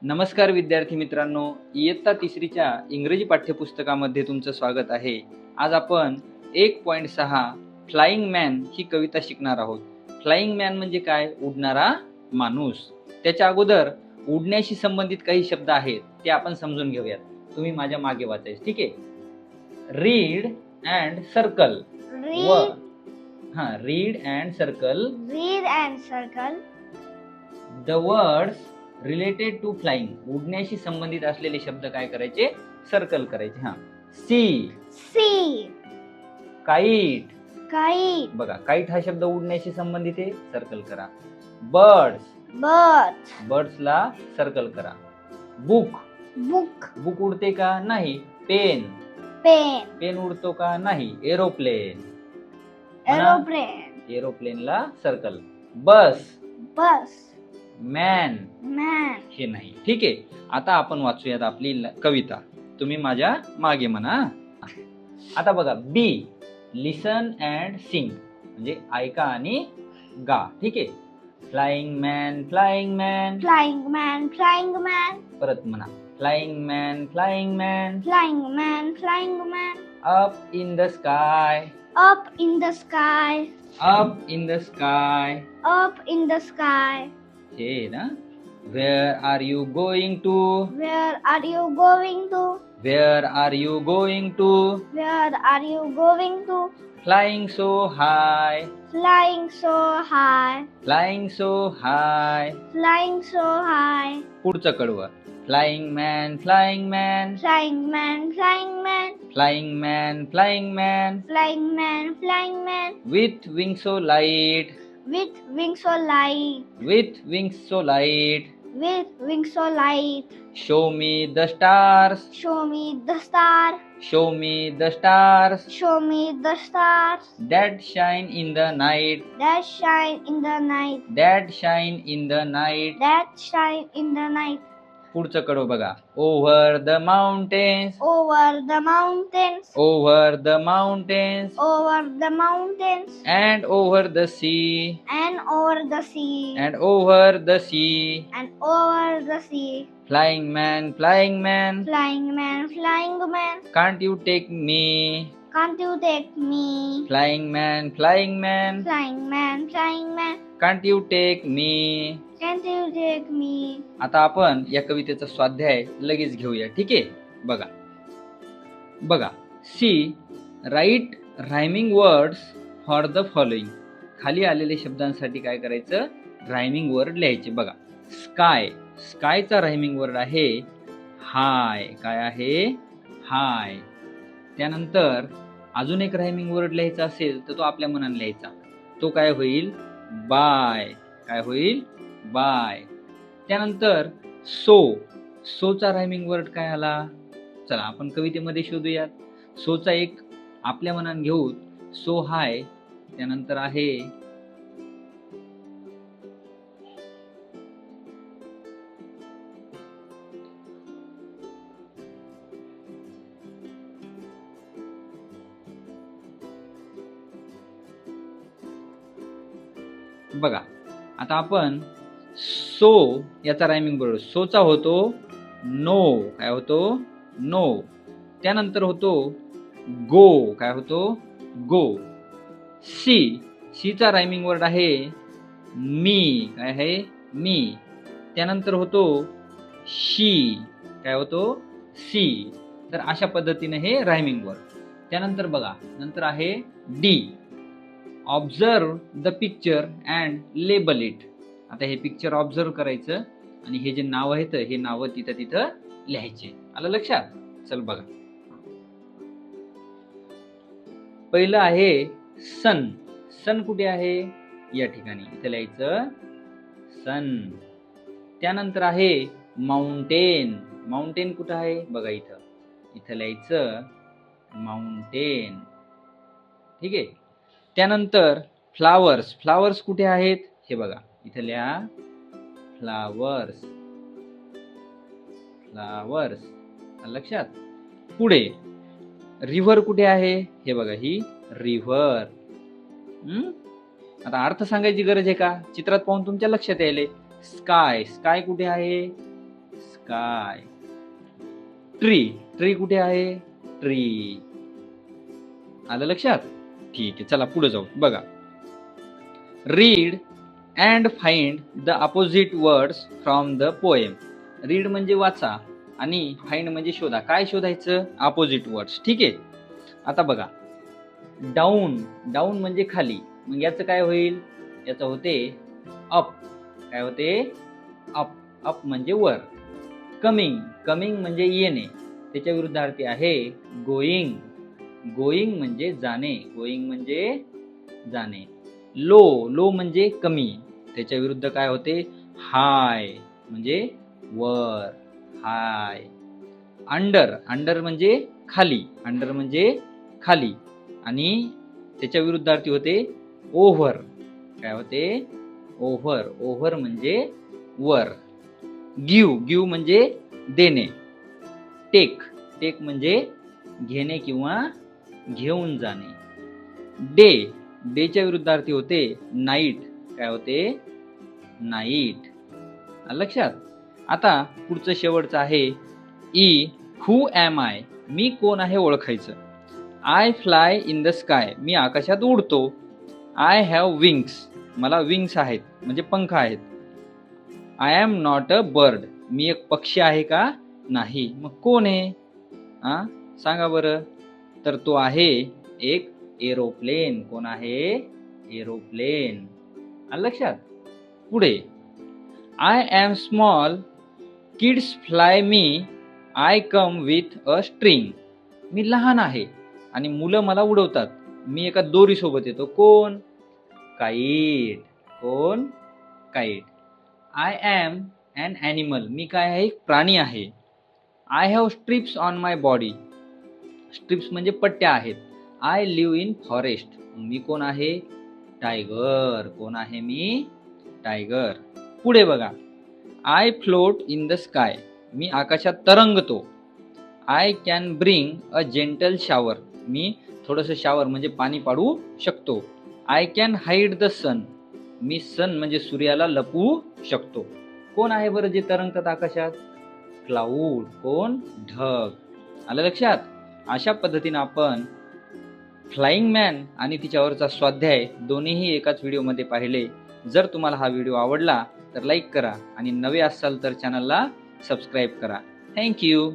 नमस्कार विद्यार्थी मित्रांनो, इयत्ता तिसरीच्या इंग्रजी पाठ्यपुस्तकामध्ये तुमचं स्वागत आहे. आज आपण 1.6 फ्लाइंग मॅन ही कविता शिकणार आहोत. फ्लाइंग मॅन म्हणजे काय? उडणारा माणूस. त्याच्या अगोदर उडण्याशी संबंधित काही शब्द आहेत ते आपण समजून घेऊयात. तुम्ही माझ्या मागे वाचायचे, ठीक आहे? Read and circle. Read and circle the words related to flying. उडण्याशी संबंधित असलेले शब्द काय करायचे? सर्कल करायचे. C kite. बघा, काईट हा शब्द उडण्याशी संबंधित आहे, सर्कल करा. बर्ड्सला सर्कल करा. बुक उडते का? नाही. पेन उडतो का? नाही. एरोप्लेनला सर्कल. बस मॅन हे नाही. ठीक आहे, आता आपण वाचूयात आपली कविता. तुम्ही माझ्या मागे म्हणा. आता बघा, बी लिसन अँड सिंग म्हणजे ऐका आणि गा. ठीक आहे. फ्लाइंग मॅन परत म्हणा. Flying man up in the sky. हे ना. Where are you going to? Flying so high. पुढचं कडवं. Flying man. With wings so light. Show me the stars. That shine in the night. पुढचं कडव बघा. Over the mountains. And over the sea. Flying man. Can't you take me? Flying man. Can't you take me? आता आपण या कवितेचा स्वाध्याय लगेच घेऊया. ठीक आहे. बघा. See right rhyming words for the following. खाली आलेले शब्दांसाठी काय करायचं? रायमिंग वर्ड लिहायचे. बघा, स्कायचा रायमिंग वर्ड आहे हाय. काय आहे? हाय. त्यानंतर अजून एक रायमिंग वर्ड लिहायचा असेल तर तो आपल्या मनाने लिहायचा. तो काय होईल? बाय. काय होईल? बाय. त्यानंतर सोचा रायमिंग वर्ड काय आला? चला आपण कवितेमध्ये शोधूयात. सोचा एक आपल्या मनाने घेऊ. सो हाय. त्यानंतर आहे बघा. आता आपण सो याचा रायमिंग वर्ड. सोचा होतो नो. काय होतो? नो. त्यानंतर होतो गो. काय होतो? गो. शीचा रायमिंग वर्ड आहे मी. काय आहे? मी. त्यानंतर होतो शी. काय होतो? सी. तर अशा पद्धतीने हे रायमिंग वर्ड. त्यानंतर बघा, नंतर आहे D. Observe the picture and label it. आता हे पिक्चर ऑब्झर्व करायचं आणि हे जे नाव आहेत हे नाव तिथं लिहायचे. आलं लक्षात? चल बघा. पहिलं आहे सन कुठे आहे? या ठिकाणी. इथं लिहायचं सन. त्यानंतर आहे माउंटेन कुठं आहे? बघा इथं लिहायचं माउंटेन. ठीक आहे. त्यानंतर फ्लावर्स कुठे आहेत? हे बघा, इथं लिहा फ्लावर्स. लक्षात? पुढे रिव्हर कुठे आहे? हे बघा, ही रिव्हर. आता अर्थ सांगायची गरज आहे का? चित्रात पाहून तुमच्या लक्षात यायले. स्काय कुठे आहे? स्काय. ट्री, ट्री कुठे आहे? ट्री. आलं लक्षात? ठीक आहे, चला पुढे जाऊ. बघा, read and find the opposite words from the poem. Read म्हणजे वाचा आणि फाइंड म्हणजे शोधा. काय शोधायचं? Opposite words. ठीक आहे, आता बघा, डाऊन, डाऊन म्हणजे खाली. मग याचं काय होईल? याचं होते अप. काय होते? अप. अप म्हणजे वर. कमिंग, कमिंग म्हणजे येणे. त्याच्या विरुद्धार्थी आहे गोईंग. गोईंग म्हणजे जाणे. गोईंग म्हणजे जाणे. लो, लो म्हणजे कमी. त्याच्या विरुद्ध काय होते? हाय म्हणजे वर. हाय. अंडर, अंडर म्हणजे खाली. अंडर म्हणजे खाली. आणि त्याच्या विरुद्धार्थी होते ओव्हर. काय होते? ओव्हर. ओव्हर म्हणजे वर. गिव, गिव म्हणजे देणे. टेक, टेक म्हणजे घेणे किंवा घेऊन जाणे. डे, डेच्या विरुद्धार्थी होते नाईट. काय होते? नाईट. लक्षात? आता पुढचं शेवटचं आहे ई. हू एम आय, मी कोण आहे ओळखायचं. I fly in the sky, मी आकाशात उडतो. आय हॅव विंग्स, मला विंग्स आहेत म्हणजे पंख आहेत. I am not a bird, मी एक पक्षी आहे का? नाही. मग कोण आहे? सांगा बरं. तर तो आहे एक एरोप्लेन. कोण आहे? एरोप्लेन. लक्षात? पुढे, I am small, kids fly me, I come with a string. मी लहान आहे आणि मुलं मला उडवतात. मी एका दोरी सोबत येतो. कोण? काईट. कोण? Kite. I am an animal, मी काय आहे? प्राणी आहे. I have stripes on my body, stripes म्हणजे पट्ट्या आहेत. आय लिव्ह इन फॉरेस्ट, मी कोण आहे? टायगर. कोण आहे मी? टायगर. पुढे बघा, I float in the sky, मी आकाशात तरंगतो. I can bring a gentle shower, मी थोडंसं शावर म्हणजे पाणी पाडू शकतो. I can hide the sun, मी सन म्हणजे सूर्याला लपवू शकतो. कोण आहे बरं जे तरंगतात आकाशात? क्लाउड. कोण? ढग. आलं लक्षात? अशा पद्धतीने आपण फ्लाइंग मॅन आणि तिच्यावरचा स्वाध्याय दोन्हीही एकाच व्हिडिओमध्ये पाहिले. जर तुम्हाला हा व्हिडिओ आवडला तर लाईक करा आणि नवे असाल तर चॅनलला सबस्क्राईब करा. थँक्यू.